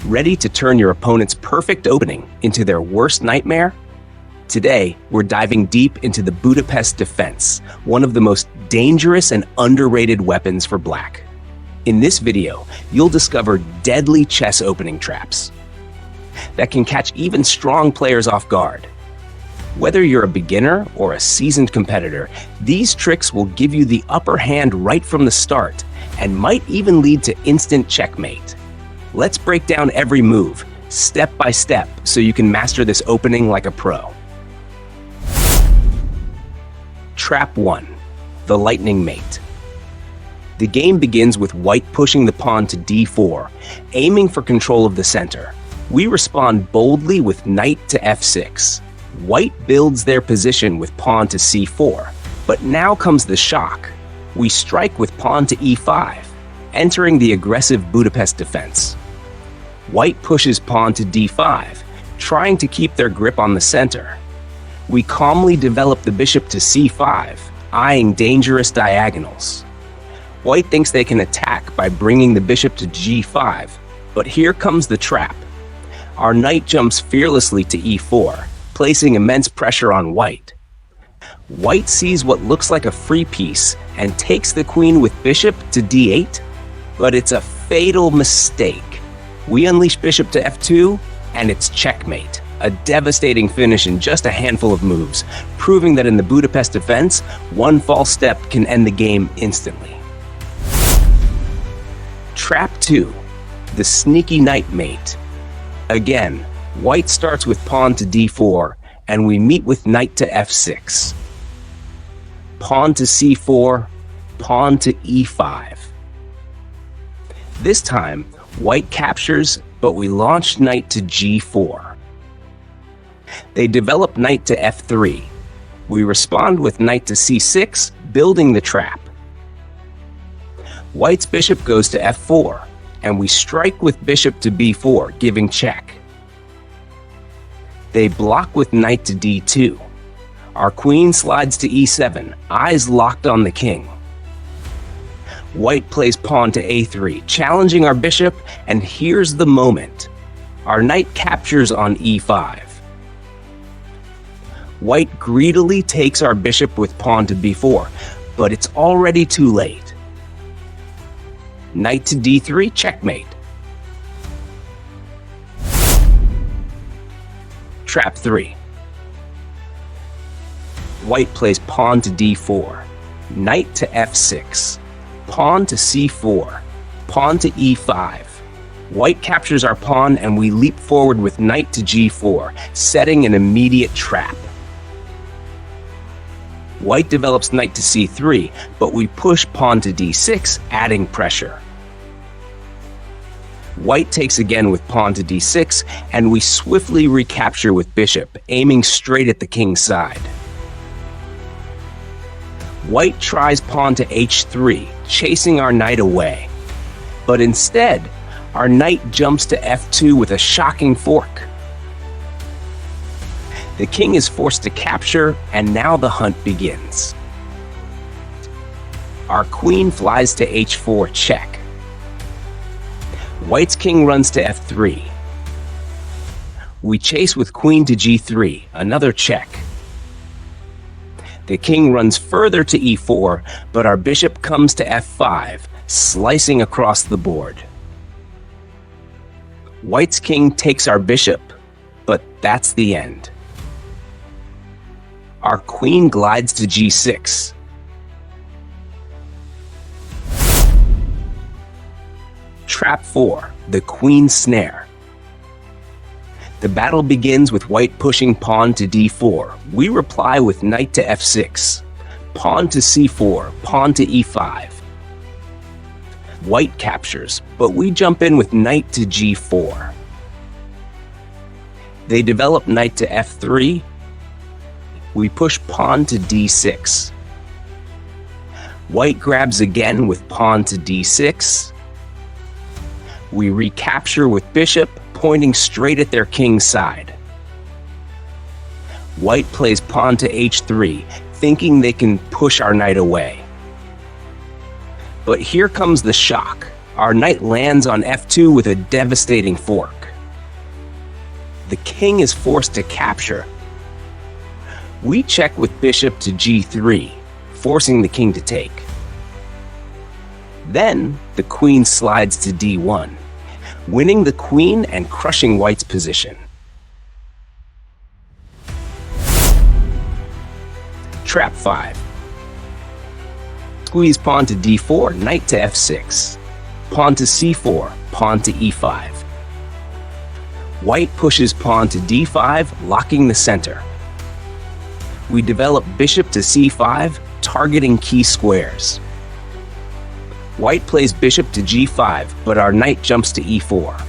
Ready to turn your opponent's perfect opening into their worst nightmare? Today, we're diving deep into the Budapest Defense, one of the most dangerous and underrated weapons for Black. In this video, you'll discover deadly chess opening traps that can catch even strong players off guard. Whether you're a beginner or a seasoned competitor, these tricks will give you the upper hand right from the start and might even lead to instant checkmate. Let's break down every move, step by step, so you can master this opening like a pro. Trap 1. The Lightning Mate. The game begins with white pushing the pawn to d4, aiming for control of the center. We respond boldly with knight to f6. White builds their position with pawn to c4, but now comes the shock. We strike with pawn to e5, entering the aggressive Budapest defense. White pushes pawn to d5, trying to keep their grip on the center. We calmly develop the bishop to c5, eyeing dangerous diagonals. White thinks they can attack by bringing the bishop to g5, but here comes the trap. Our knight jumps fearlessly to e4, placing immense pressure on White. White sees what looks like a free piece and takes the queen with bishop to d8, but it's a fatal mistake. We unleash bishop to f2, and it's checkmate, a devastating finish in just a handful of moves, proving that in the Budapest defense, one false step can end the game instantly. Trap 2. The Sneaky Knight Mate. Again, White starts with pawn to d4, and we meet with knight to f6. Pawn to c4, pawn to e5. This time, White captures, but we launch knight to g4. They develop knight to f3. We respond with knight to c6, building the trap. White's bishop goes to f4, and we strike with bishop to b4, giving check. They block with knight to d2. Our queen slides to e7, eyes locked on the king. White plays pawn to a3, challenging our bishop, and here's the moment. Our knight captures on e5. White greedily takes our bishop with pawn to b4, but it's already too late. Knight to d3, checkmate. Trap 3. White plays pawn to d4, knight to f6, pawn to c4, pawn to e5. White captures our pawn, and we leap forward with knight to g4, setting an immediate trap. White develops knight to c3, but we push pawn to d6, adding pressure. White takes again with pawn to d6, and we swiftly recapture with bishop, aiming straight at the king's side. White tries pawn to h3, chasing our knight away. But instead, our knight jumps to f2 with a shocking fork. The king is forced to capture, and now the hunt begins. Our queen flies to h4, check. White's king runs to f3. We chase with queen to g3, another check. The king runs further to e4, but our bishop comes to f5, slicing across the board. White's king takes our bishop, but that's the end. Our queen glides to g6. Trap 4. The Queen Snare. The battle begins with White pushing pawn to d4. We reply with knight to f6, pawn to c4, pawn to e5. White captures, but we jump in with knight to g4. They develop knight to f3. We push pawn to d6. White grabs again with pawn to d6. We recapture with bishop, pointing straight at their king's side. White plays pawn to h3, thinking they can push our knight away. But here comes the shock. Our knight lands on f2 with a devastating fork. The king is forced to capture. We check with bishop to g3, forcing the king to take. Then, the queen slides to d1, winning the queen and crushing white's position. Trap 5. Squeeze pawn to d4, knight to f6. Pawn to c4, pawn to e5. White pushes pawn to d5, locking the center. We develop bishop to c5, targeting key squares. White plays bishop to g5, but our knight jumps to e4.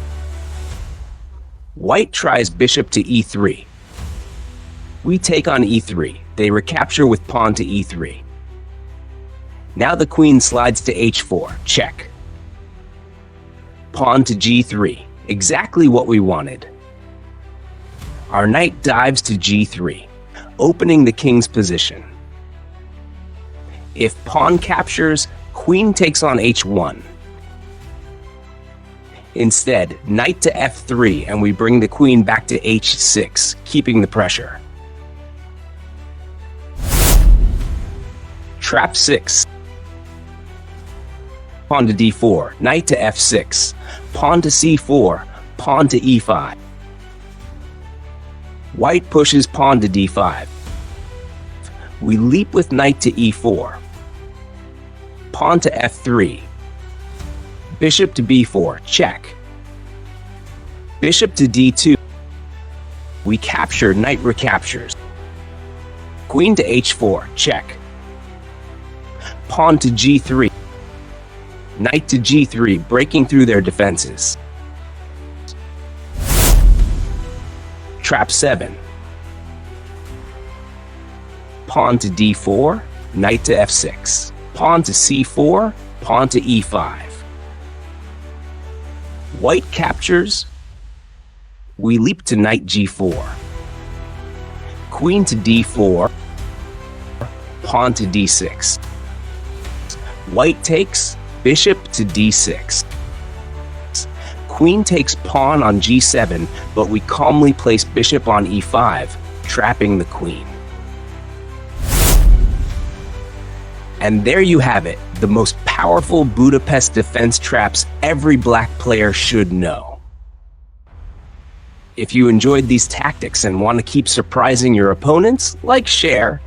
White tries bishop to e3. We take on e3. They recapture with pawn to e3. Now the queen slides to h4, check. Pawn to g3, exactly what we wanted. Our knight dives to g3, opening the king's position. If pawn captures, queen takes on h1. Instead, knight to f3, and we bring the queen back to h6, keeping the pressure. Trap 6. Pawn to d4, knight to f6, pawn to c4, pawn to e5. White pushes pawn to d5. We leap with knight to e4. Pawn to f3. Bishop to b4, check. Bishop to d2. We capture, knight recaptures. Queen to h4, check. Pawn to g3. Knight to g3, breaking through their defenses. Trap 7. Pawn to d4, knight to f6. Pawn to c4, pawn to e5. White captures. We leap to knight g4. Queen to d4, pawn to d6. White takes, bishop to d6. Queen takes pawn on g7, but we calmly place bishop on e5, trapping the queen. And there you have it, the most powerful Budapest defense traps every black player should know. If you enjoyed these tactics and want to keep surprising your opponents, like, share,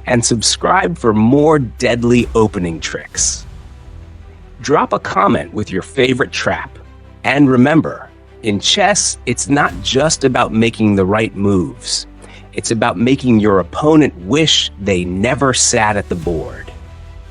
and subscribe for more deadly opening tricks. Drop a comment with your favorite trap. And remember, in chess, it's not just about making the right moves. It's about making your opponent wish they never sat at the board.